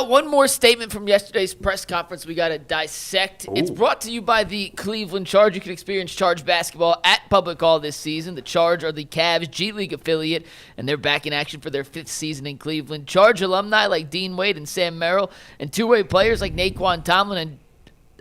One more statement from yesterday's press conference we got to dissect. Ooh. It's brought to you by the Cleveland Charge. You can experience Charge basketball at Public Hall this season. The Charge are the Cavs G League affiliate, and they're back in action for their 5th season in Cleveland. Charge alumni like Dean Wade and Sam Merrill, and two-way players like Naquan Tomlin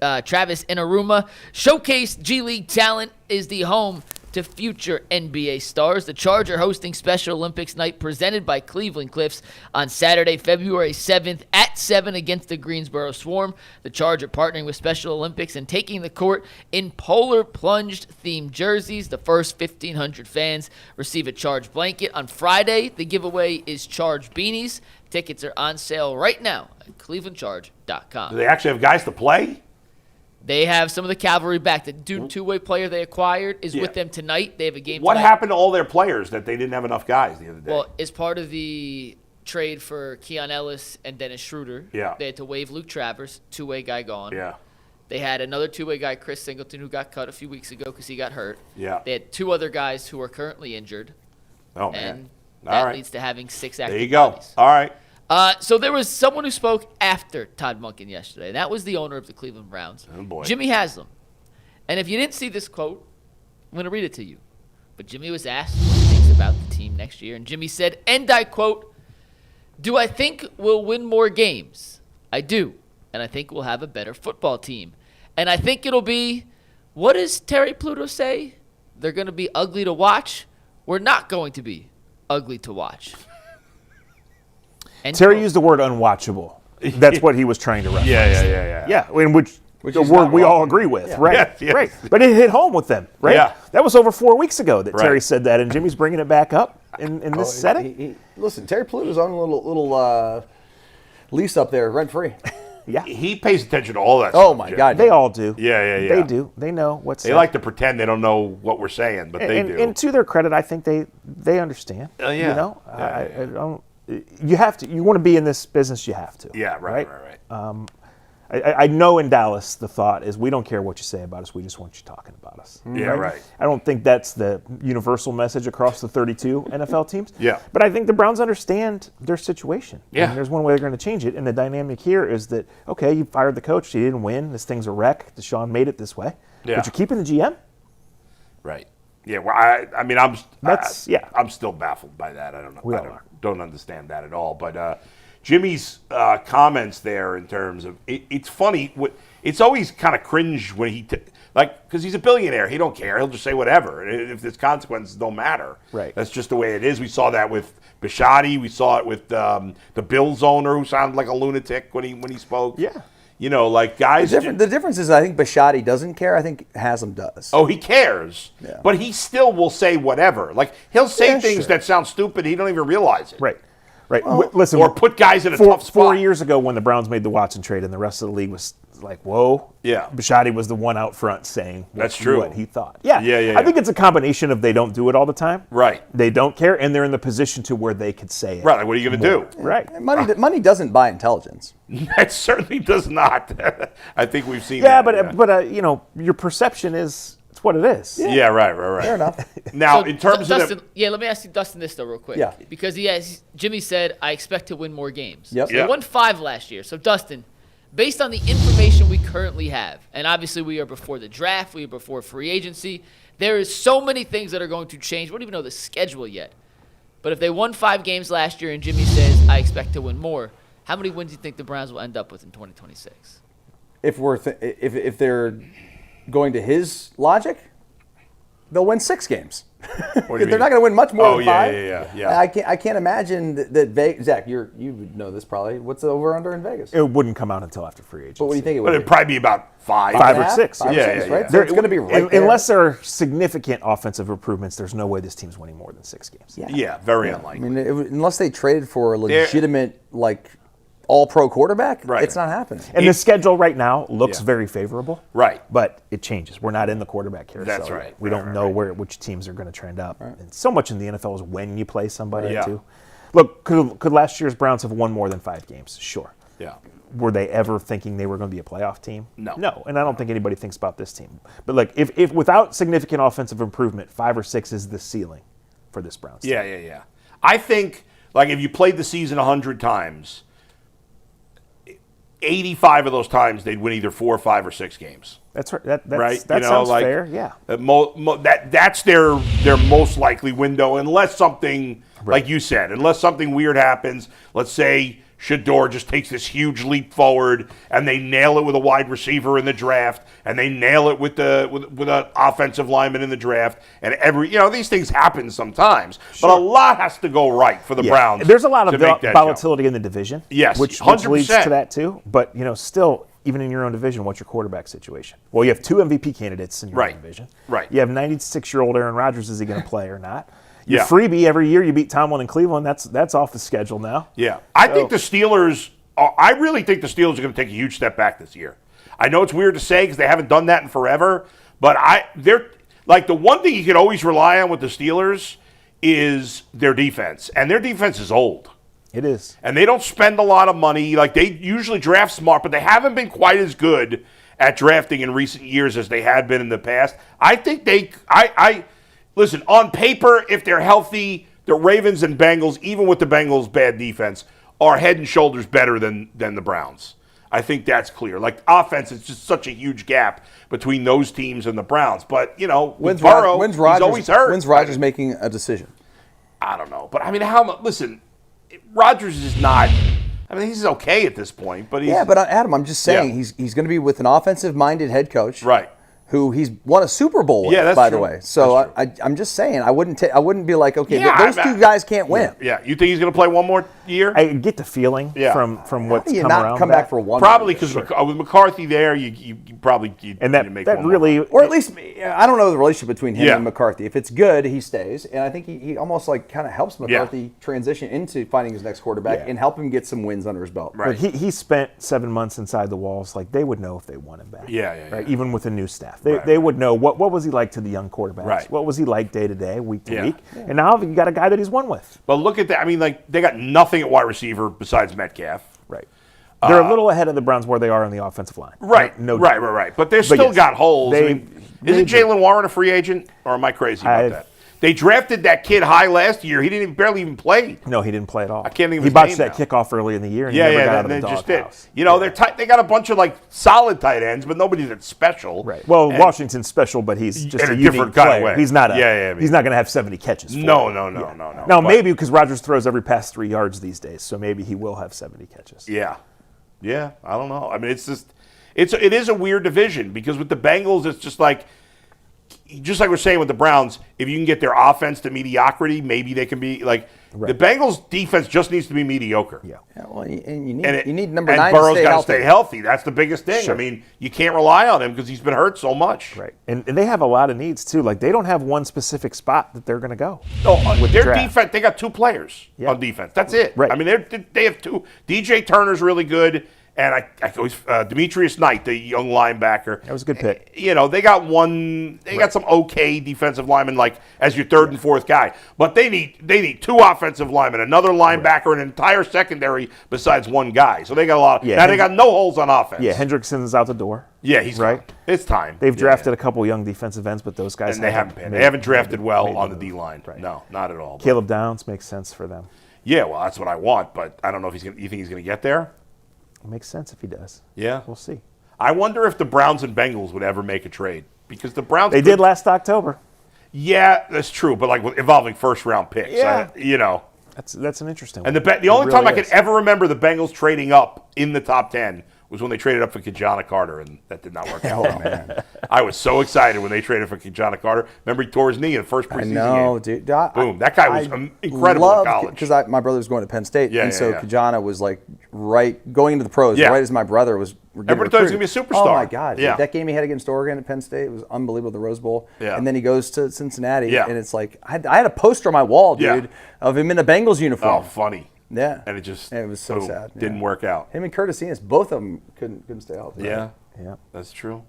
and Travis Inaruma showcase G League talent is the home to future NBA stars. The Charge are hosting Special Olympics night presented by Cleveland Cliffs on Saturday, February 7th at 7 against the Greensboro Swarm. The Charge are partnering with Special Olympics and taking the court in polar plunged themed jerseys. The first 1,500 fans receive a Charge blanket. On Friday, the giveaway is Charge beanies. Tickets are on sale right now at clevelandcharge.com. Do they actually have guys to play? They have some of the Cavalry back. The two-way player they acquired is with them tonight. They have a game What tonight. happened to all their players that they didn't have enough guys the other day? Well, as part of the trade for Keon Ellis and Dennis Schroeder, they had to waive Luke Travers, two-way guy gone. Yeah. They had another two-way guy, Chris Singleton, who got cut a few weeks ago because he got hurt. Yeah. They had 2 other guys who are currently injured. Oh, man. And that leads to having 6 active There you go. bodies. All right. So there was someone who spoke after Todd Monken yesterday, and that was the owner of the Cleveland Browns, Jimmy Haslam. And if you didn't see this quote, I'm going to read it to you. But Jimmy was asked what he thinks about the team next year, and Jimmy said, and I quote, "Do I think we'll win more games? I do, and I think we'll have a better football team. And I think it'll be, what does Terry Pluto say? They're going to be ugly to watch? We're not going to be ugly to watch." Terry used the word unwatchable. That's what he was trying to reference. Yeah, in which the word we all agree with, right? Yes. Right. But it hit home with them, right? Yeah. That was over 4 weeks ago that Terry said that, and Jimmy's bringing it back up in this setting. Listen, Terry Pluto's on a little lease up there, rent free. Yeah. He pays attention to all that Oh, stuff, my Jim. God. They all do. Yeah. They do. They know what's They like to pretend they don't know what we're saying, but they do. And to their credit, I think they understand. Yeah. You know? I don't. You have to. You want to be in this business, you have to. Yeah, right. I know in Dallas the thought is we don't care what you say about us, we just want you talking about us. Yeah, right. I don't think that's the universal message across the 32 NFL teams. Yeah. But I think the Browns understand their situation. Yeah. And there's one way they're going to change it, and the dynamic here is that, okay, you fired the coach, he didn't win, this thing's a wreck, Deshaun made it this way. Yeah. But you're keeping the GM? Right. Yeah, well, I mean, I'm still baffled by that. I don't know. I don't understand that at all. But Jimmy's comments there in terms of it's funny. It's always kind of cringe when he because he's a billionaire. He don't care. He'll just say whatever. If there's consequences, don't matter. Right. That's just the way it is. We saw that with Bisciotti. We saw it with the Bills owner who sounded like a lunatic when he spoke. Yeah. You know, like guys. The difference is I think Bisciotti doesn't care. I think Haslam does. Oh, he cares. Yeah. But he still will say whatever. Like, he'll say things that sound stupid. He don't even realize it. Right. Well, listen, or put guys in a tough spot. 4 years ago when the Browns made the Watson trade and the rest of the league was like, whoa. Yeah. Bisciotti was the one out front saying what he thought. Yeah. I think it's a combination of they don't do it all the time. Right. They don't care, and they're in the position to where they could say it. Right. Like, what are you going to do? Right. Money doesn't buy intelligence. It certainly does not. I think we've seen that. But you know, your perception is it's what it is. Yeah, right. Fair enough. Now, So, in terms Dustin, of let me ask you, Dustin, this though, real quick. Yeah. Because Jimmy said, I expect to win more games. Yep. They won 5 last year. So, Dustin, based on the information we currently have, and obviously we are before the draft, we are before free agency, there is so many things that are going to change. We don't even know the schedule yet. But if they won 5 games last year and Jimmy says, I expect to win more, how many wins do you think the Browns will end up with in 2026? If they're going to his logic, they'll win 6 games. They're not going to win much more than 5. Yeah. I can't imagine that Vegas. Zach, you would know this probably. What's the over/under in Vegas? It wouldn't come out until after free agency. But what do you think it would But be? it'd probably be about 5. 5 or 6. 5 or 6, right? Yeah. So it's going to be right there. Unless there are significant offensive improvements, there's no way this team's winning more than 6 games. Yeah, very I unlikely. mean, unless they traded for a legitimate, all-pro quarterback, it's not happening. And the schedule right now looks very favorable. Right. But it changes. We're not in the quarterback carousel. That's right. We don't know which teams are going to trend up. Right. And so much in the NFL is when you play somebody, too. Look, could last year's Browns have won more than 5 games? Sure. Yeah. Were they ever thinking they were going to be a playoff team? No. No, and I don't think anybody thinks about this team. But, if without significant offensive improvement, 5 or 6 is the ceiling for this Browns team. Yeah. I think, if you played the season 100 times, 85 of those times they'd win either 4 or 5 or 6 games. That's right. That you know, sounds like, fair. Yeah. That's their most likely window, unless something, like you said, unless something weird happens. Let's say Shador just takes this huge leap forward, and they nail it with a wide receiver in the draft, and they nail it with an offensive lineman in the draft, and these things happen sometimes. Sure. But a lot has to go right for the Browns. There's a lot of volatility in the division. Yes, which 100%. leads to that too. But still, even in your own division, what's your quarterback situation? Well, you have 2 MVP candidates in your own division. Right. You have 96-year-old Aaron Rodgers. Is he going to play or not? Your freebie every year you beat Tomlin in Cleveland. That's off the schedule now. Yeah, I think the Steelers. I really think the Steelers are going to take a huge step back this year. I know it's weird to say because they haven't done that in forever, but they're like the one thing you can always rely on with the Steelers is their defense, and their defense is old. It is, and they don't spend a lot of money. Like they usually draft smart, but they haven't been quite as good at drafting in recent years as they had been in the past. I think listen, on paper, if they're healthy, the Ravens and Bengals, even with the Bengals' bad defense, are head and shoulders better than the Browns. I think that's clear. Like, offense, it's just such a huge gap between those teams and the Browns. But, with Burrow, he's always hurt. When's Rodgers making a decision? I don't know. But, I mean, listen, Rodgers is not – I mean, he's okay at this point. But but Adam, I'm just saying he's going to be with an offensive-minded head coach. Right. Who he's won a Super Bowl with, by the way. So I'm just saying, I wouldn't be like, okay, those two guys can't win. Yeah, you think he's going to play one more year? I get the feeling from what's come around. Come back for one. Probably because with McCarthy there, you probably and that make that one really, more. Or at least I don't know the relationship between him and McCarthy. If it's good, he stays, and I think he almost like kind of helps McCarthy transition into finding his next quarterback and help him get some wins under his belt. Right. But he spent 7 months inside the walls. Like they would know if they want him back. Yeah. Even with a new staff, they would know. What was he like to the young quarterbacks? Right. What was he like day to day, week to week? And now you got a guy that he's won with. But look at that. I mean, like they got nothing at wide receiver besides Metcalf. Right. They're a little ahead of the Browns where they are on the offensive line. Right. Right. But they've still got holes. Isn't Jalen Warren a free agent, or am I crazy about that? They drafted that kid high last year. He barely even play. No, he didn't play at all. I can't even. He botched that kickoff early in the year, and he never got out of the doghouse. They're tight. They got a bunch of like solid tight ends, but nobody that's special. Right. Well, Washington's special, but he's just a different kind of way. He's not. He's not going to have 70 catches. No. Now maybe because Rodgers throws every pass 3 yards these days, so maybe he will have 70 catches. Yeah. I don't know. I mean, it is a weird division because with the Bengals, it's just like we're saying with the Browns, if you can get their offense to mediocrity, maybe they can be like the Bengals' defense just needs to be mediocre. Yeah. Well, and you need number 9 and Burrow's got to stay healthy. That's the biggest thing. Sure. I mean, you can't rely on him because he's been hurt so much. Right. And they have a lot of needs too. Like they don't have one specific spot that they're going to go. No, their defense. They got 2 players on defense. That's it. Right. I mean, they have 2. DJ Turner's really good. And I always Demetrius Knight, the young linebacker. That was a good pick. They got one. They got some okay defensive linemen, like as your 3rd and 4th guy. But they need 2 offensive linemen, another linebacker, and an entire secondary besides one guy. So they got a lot. Now they got no holes on offense. Yeah, Hendrickson's out the door. Yeah, he's right. It's time. They've drafted a couple young defensive ends, but those guys they haven't drafted well on the D line. Right. No, not at all. Caleb Downs makes sense for them. Yeah, well, that's what I want, but I don't know if you think he's going to get there. It makes sense if he does. Yeah. We'll see. I wonder if the Browns and Bengals would ever make a trade because the Browns. They did last October. Yeah, that's true, but like involving first-round picks. Yeah. That's an interesting one. And the only time I can ever remember the Bengals trading up in the top 10 was when they traded up for Kajana Carter, and that did not work out. Oh, man. I was so excited when they traded for Kajana Carter. Remember, he tore his knee in the first preseason game. I know, dude. Boom. That guy was incredible in college. Because my brother was going to Penn State, Kajana was like going into the pros right as my brother was. Everybody thought he was going to be a superstar. Oh, my God. Yeah. That game he had against Oregon at Penn State was unbelievable, the Rose Bowl. Yeah. And then he goes to Cincinnati, and it's like, I had a poster on my wall, dude, of him in a Bengals uniform. Oh, funny. Yeah. And it was so sad. Didn't work out. Him and Curtis Enos, both of them couldn't stay healthy. Yeah. Yeah. That's true.